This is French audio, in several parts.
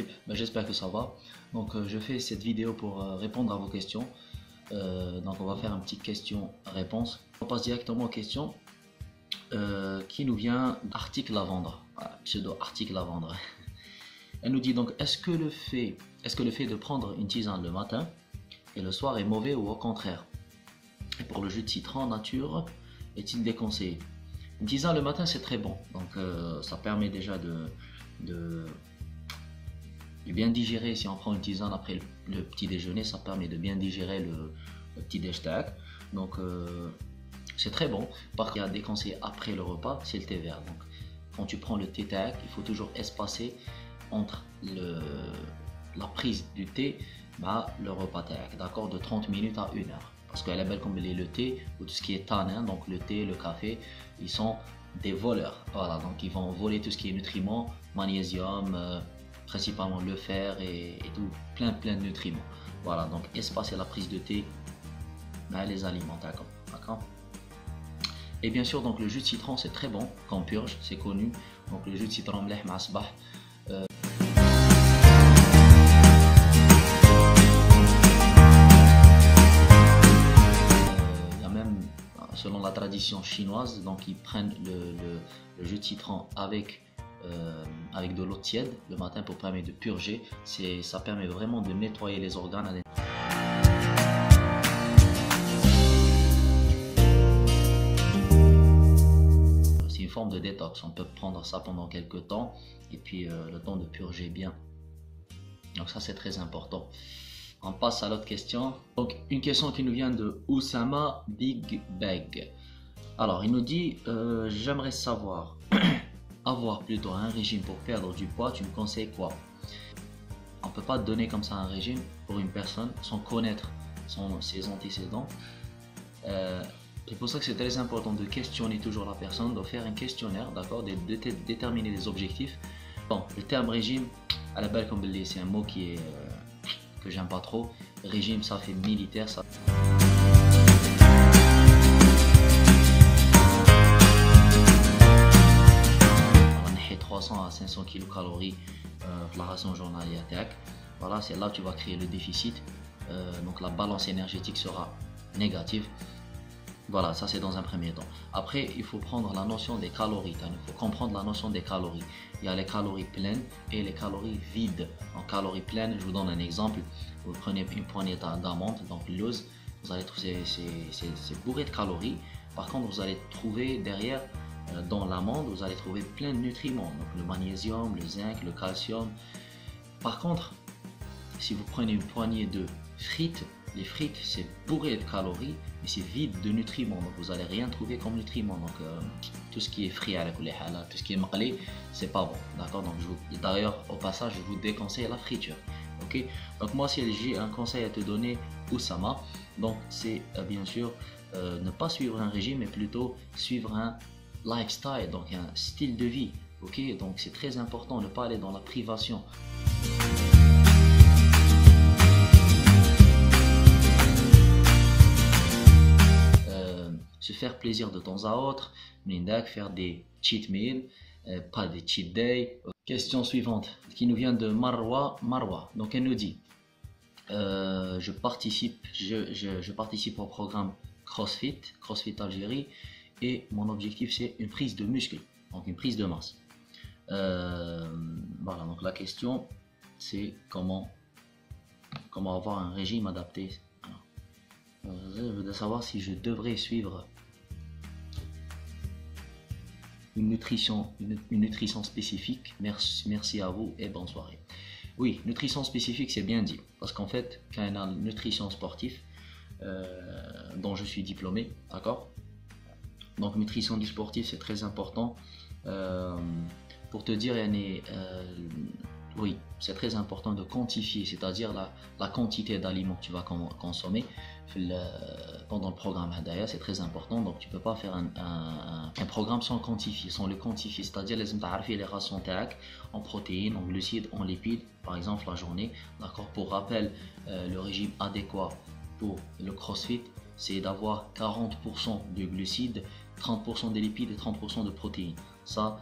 Habib? J'espère que ça va. Donc je fais cette vidéo pour répondre à vos questions. Donc on va faire une petite question-réponse. On passe directement aux questions qui nous vient d'article à vendre, pseudo article à vendre. Elle nous dit donc est-ce que le fait de prendre une tisane le matin et le soir est mauvais ou au contraire? Et pour le jus de citron nature, est-il déconseillé? Une tisane le matin c'est très bon, donc ça permet déjà de bien digérer. Si on prend une tisane après le petit déjeuner, ça permet de bien digérer le petit déjeuner. Donc c'est très bon. Par contre, il y a déconseillé après le repas, c'est le thé vert. Donc quand tu prends le thé tac, il faut toujours espacer entre la prise du thé, le repas tac, d'accord, de 30 minutes à 1 heure. Parce qu'elle est belle comme le thé ou tout ce qui est tanin, donc le thé, le café, ils sont des voleurs. Voilà, donc ils vont voler tout ce qui est nutriments, magnésium, principalement le fer et tout, plein de nutriments. Voilà, donc espacer la prise de thé, les aliments, d'accord. Et bien sûr, donc le jus de citron c'est très bon quand purge, c'est connu. Donc le jus de citron mleh ma asbah. Selon la tradition chinoise, donc ils prennent le jus de citron avec de l'eau tiède le matin pour permettre de purger. Ça permet vraiment de nettoyer les organes. C'est une forme de détox, on peut prendre ça pendant quelques temps et puis le temps de purger bien. Donc ça c'est très important. On passe à l'autre question. Donc une question qui nous vient de Oussama Big Bag. Alors il nous dit j'aimerais savoir avoir plutôt un régime pour perdre du poids, tu me conseilles quoi? On ne peut pas donner comme ça un régime pour une personne sans connaître ses antécédents. C'est pour ça que c'est très important de questionner toujours la personne, de faire un questionnaire, d'accord, de déterminer les objectifs. Bon, le terme régime, à la belle comme c'est un mot qui est que j'aime pas trop. Régime, ça fait militaire, ça. On a 300 à 500 kilocalories la ration journalière. Voilà, c'est là que tu vas créer le déficit. Donc la balance énergétique sera négative. Voilà, ça c'est dans un premier temps. Après, il faut prendre la notion des calories. Il faut comprendre la notion des calories. Il y a les calories pleines et les calories vides. En calories pleines, je vous donne un exemple. Vous prenez une poignée d'amandes, donc l'ose, vous allez trouver c'est bourré de calories. Par contre, vous allez trouver derrière, dans l'amande, vous allez trouver plein de nutriments. Donc le magnésium, le zinc, le calcium. Par contre, si vous prenez une poignée de frites, les frites c'est bourré de calories mais c'est vide de nutriments, donc vous n'allez rien trouver comme nutriments. Donc tout ce qui est frit à la koulihal, tout ce qui est maqli, c'est pas bon, d'accord. Donc d'ailleurs au passage je vous déconseille la friture, ok. Donc moi si j'ai un conseil à te donner, Oussama, donc c'est bien sûr ne pas suivre un régime mais plutôt suivre un lifestyle, donc un style de vie, ok. Donc c'est très important de ne pas aller dans la privation. Se faire plaisir de temps à autre, faire des cheat meals, pas des cheat days. Question suivante qui nous vient de Marwa. Donc elle nous dit je participe au programme CrossFit Algérie et mon objectif c'est une prise de muscle, donc une prise de masse. Voilà, donc la question c'est comment avoir un régime adapté. Je veux savoir si je devrais suivre une nutrition spécifique. Merci à vous et bonne soirée. Oui, nutrition spécifique c'est bien dit, parce qu'en fait quand on a une nutrition sportive dont je suis diplômé, d'accord, donc nutrition du sportif c'est très important. Pour te dire, oui, c'est très important de quantifier, c'est-à-dire la quantité d'aliments que tu vas consommer pendant le programme Hadaya, c'est très important. Donc tu ne peux pas faire un programme sans le quantifier, c'est-à-dire les rations en protéines, en glucides, en lipides, par exemple la journée, d'accord. Pour rappel, le régime adéquat pour le CrossFit, c'est d'avoir 40% de glucides, 30% de lipides et 30% de protéines. Ça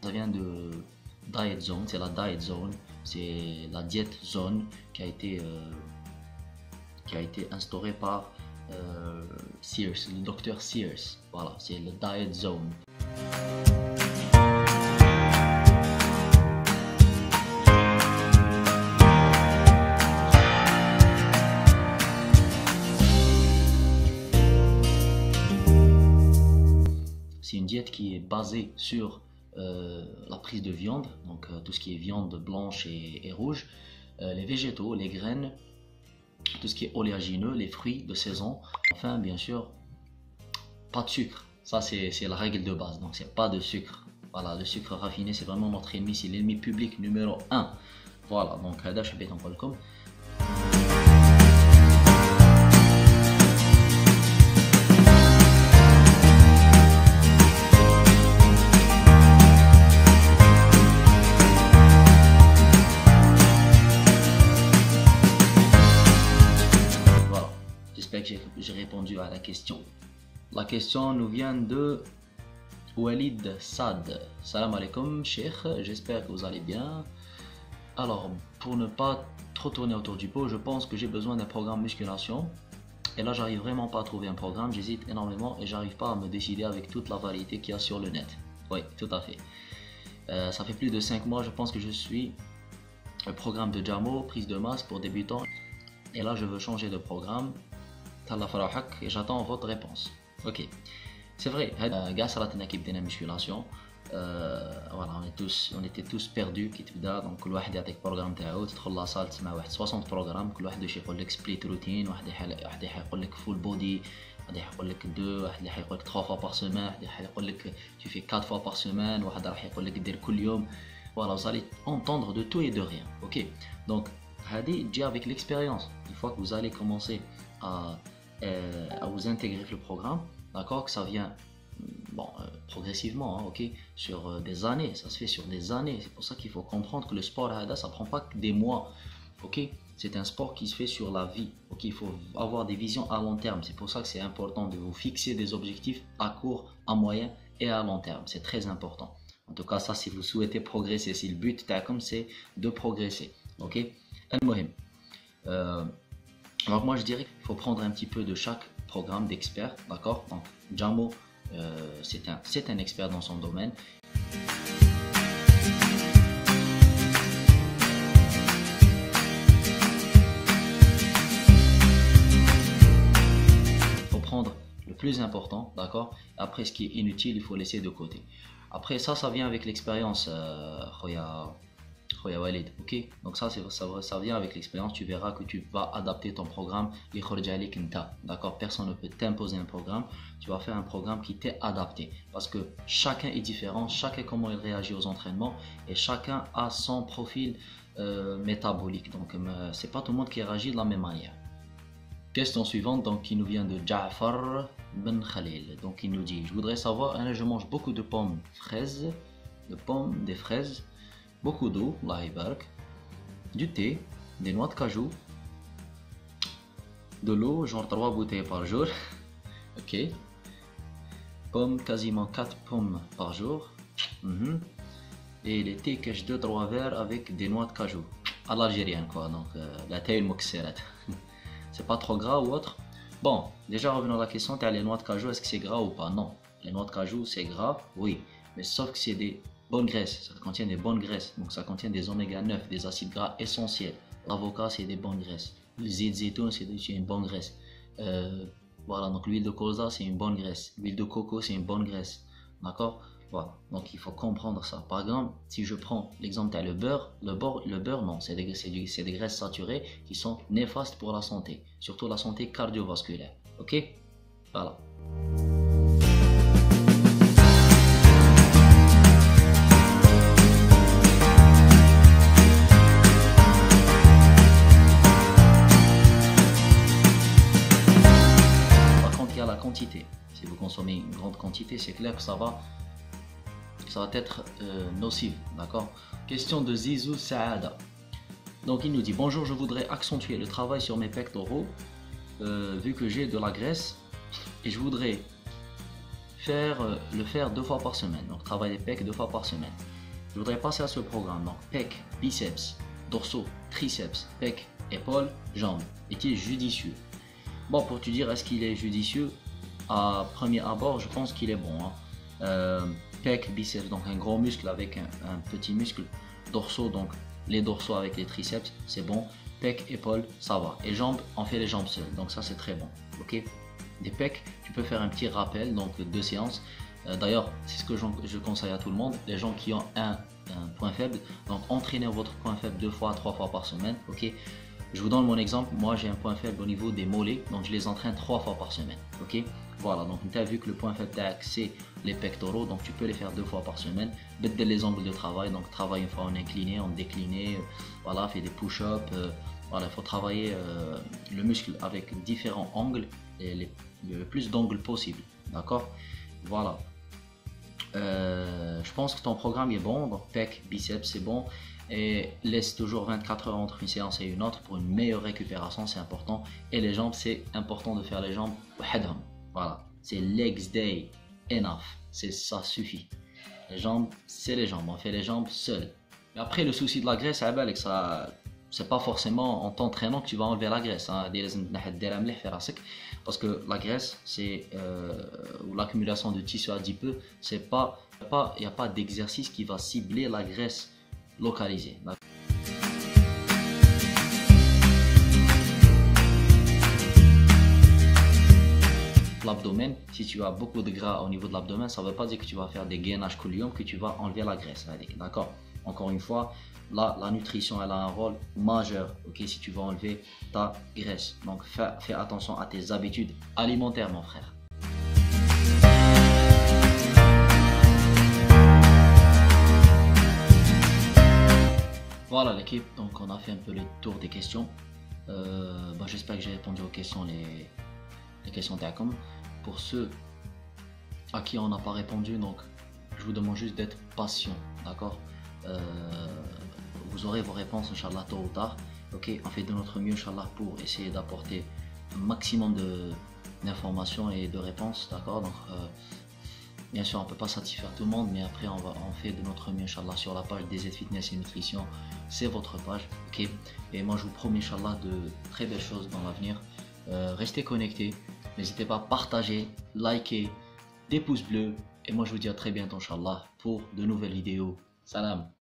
vient de Diet Zone, c'est la Diet Zone, C'est la diète zone qui a été instaurée par Sears, le docteur Sears. Voilà, c'est le diet zone. C'est une diète qui est basée sur la prise de viande, donc tout ce qui est viande blanche et rouge, les végétaux, les graines, tout ce qui est oléagineux, les fruits de saison, enfin bien sûr, pas de sucre. Ça c'est la règle de base, donc c'est pas de sucre. Voilà, le sucre raffiné c'est vraiment notre ennemi, c'est l'ennemi public numéro 1. Voilà, donc هذا je حبيت نقول لكم. J'espère que j'ai répondu à la question. La question nous vient de Walid Sad. Salam alaikum, Cheikh. J'espère que vous allez bien. Alors, pour ne pas trop tourner autour du pot, je pense que j'ai besoin d'un programme musculation. Et là, j'arrive vraiment pas à trouver un programme. J'hésite énormément et j'arrive pas à me décider avec toute la variété qu'il y a sur le net. Oui, tout à fait. Ça fait plus de 5 mois, je pense que je suis le programme de Jamo, prise de masse pour débutants. Et là, je veux changer de programme. Et j'attends votre réponse. Ok, c'est vrai, grâce à la équipe de musculation, voilà, on était tous perdus qui تبدا دونك كل واحد يعطيك programme تاعو تدخل لا صال تسمع واحد 60 programme كل واحد يقول لك split routine واحد يقول لك full body واحد يقول لك 2 واحد يقول لك 3 fois par semaine واحد يقول لك tu fais 4 fois par semaine واحد راح يقول لك دير كل يوم. Voilà, vous allez entendre de tout et de rien. Ok, donc هذه تجي avec l'expérience. Une fois que vous allez commencer à vous intégrer le programme, d'accord, que ça vient progressivement, hein, ok, sur des années, ça se fait sur des années. C'est pour ça qu'il faut comprendre que le sport ça prend pas que des mois, ok, c'est un sport qui se fait sur la vie, ok, il faut avoir des visions à long terme. C'est pour ça que c'est important de vous fixer des objectifs à court, à moyen et à long terme. C'est très important. En tout cas, ça, si vous souhaitez progresser, si le but comme c'est de progresser, ok. Donc moi je dirais qu'il faut prendre un petit peu de chaque programme d'expert, d'accord. Donc Jamo, c'est un expert dans son domaine. Il faut prendre le plus important, d'accord. Après ce qui est inutile, il faut laisser de côté. Après ça vient avec l'expérience, Walid, ok, donc ça vient avec l'expérience. Tu verras que tu vas adapter ton programme, d'accord. Personne ne peut t'imposer un programme. Tu vas faire un programme qui t'est adapté parce que chacun est différent, chacun comment il réagit aux entraînements et chacun a son profil métabolique. Donc c'est pas tout le monde qui réagit de la même manière. Question suivante, donc qui nous vient de Ja'far Ben Khalil. Donc il nous dit: je voudrais savoir, je mange beaucoup de pommes, des fraises, beaucoup d'eau, du thé, des noix de cajou, de l'eau, genre 3 bouteilles par jour, ok, pommes, quasiment 4 pommes par jour, et les thés cache 2-3 verres avec des noix de cajou, à l'algérienne quoi, donc la taille mokseret. C'est pas trop gras ou autre. Bon, déjà revenons à la question, t'as les noix de cajou, est-ce que c'est gras ou pas? Non, les noix de cajou c'est gras, oui, mais sauf que c'est des bonnes graisses, ça contient des bonnes graisses, donc ça contient des oméga 9, des acides gras essentiels. L'avocat c'est des bonnes graisses, l'huile de zeytoun c'est une bonne graisse, voilà, donc l'huile de colza c'est une bonne graisse, l'huile de coco c'est une bonne graisse, d'accord. Voilà, donc il faut comprendre ça. Par exemple, si je prends l'exemple de le beurre non, c'est des graisses saturées qui sont néfastes pour la santé, surtout la santé cardiovasculaire, ok. Voilà. Quantité. Si vous consommez une grande quantité, c'est clair que ça va être nocif, d'accord. Question de Zizou Saada. Donc il nous dit: bonjour, je voudrais accentuer le travail sur mes pectoraux vu que j'ai de la graisse et je voudrais le faire 2 fois par semaine, donc travailler les pecs 2 fois par semaine. Je voudrais passer à ce programme, donc pecs, biceps, dorsaux, triceps, pec, épaules, jambes. Est-il judicieux? Bon, pour te dire, est-ce qu'il est judicieux? À premier abord, je pense qu'il est bon. Pec, biceps, donc un gros muscle avec un petit muscle. Dorsaux, donc les dorsaux avec les triceps, c'est bon. Pec, épaules, ça va. Et jambes, on fait les jambes seules, donc ça c'est très bon. Ok. Des pecs, tu peux faire un petit rappel, donc 2 séances. D'ailleurs, c'est ce que je conseille à tout le monde. Les gens qui ont un point faible, donc entraînez votre point faible 2 fois, 3 fois par semaine. Ok. Je vous donne mon exemple. Moi, j'ai un point faible au niveau des mollets, donc je les entraîne 3 fois par semaine. Ok. Voilà, donc tu as vu que le point faible c'est les pectoraux, donc tu peux les faire 2 fois par semaine. Bedel les angles de travail, donc travaille une fois en incliné, en décliné, voilà, fais des push-ups. Voilà, il faut travailler le muscle avec différents angles et le plus d'angles possible. D'accord. Voilà. Je pense que ton programme est bon, donc pec, biceps, c'est bon. Et laisse toujours 24 heures entre une séance et une autre pour une meilleure récupération, c'est important. Et les jambes, c'est important de faire les jambes. Voilà, c'est legs day, enough, ça suffit. Les jambes, c'est les jambes, on fait les jambes seules. Mais après, le souci de la graisse, c'est pas forcément en t'entraînant que tu vas enlever la graisse. Parce que la graisse, ou l'accumulation de tissu adipeux, il n'y a pas d'exercice qui va cibler la graisse localisée. L'abdomen, si tu as beaucoup de gras au niveau de l'abdomen, ça ne veut pas dire que tu vas faire des gainages coulium, que tu vas enlever la graisse. D'accord. Encore une fois, là, la nutrition, elle a un rôle majeur, ok, si tu veux enlever ta graisse. Donc, fais attention à tes habitudes alimentaires, mon frère. Voilà l'équipe, donc on a fait un peu le tour des questions. J'espère que j'ai répondu aux questions, les questions d'Acom. Pour ceux à qui on n'a pas répondu, donc je vous demande juste d'être patient, d'accord. Vous aurez vos réponses, Inch'Allah, tôt ou tard. Ok, on fait de notre mieux, Inch'Allah, pour essayer d'apporter un maximum d'informations et de réponses, d'accord. Donc, bien sûr, on ne peut pas satisfaire tout le monde, mais après, on fait de notre mieux, Inch'Allah, sur la page DZ Fitness et Nutrition. C'est votre page, ok. Et moi, je vous promets, Inch'Allah, de très belles choses dans l'avenir. Restez connectés, n'hésitez pas à partager, liker, des pouces bleus. Et moi, je vous dis à très bientôt, Inch'Allah, pour de nouvelles vidéos. Salam.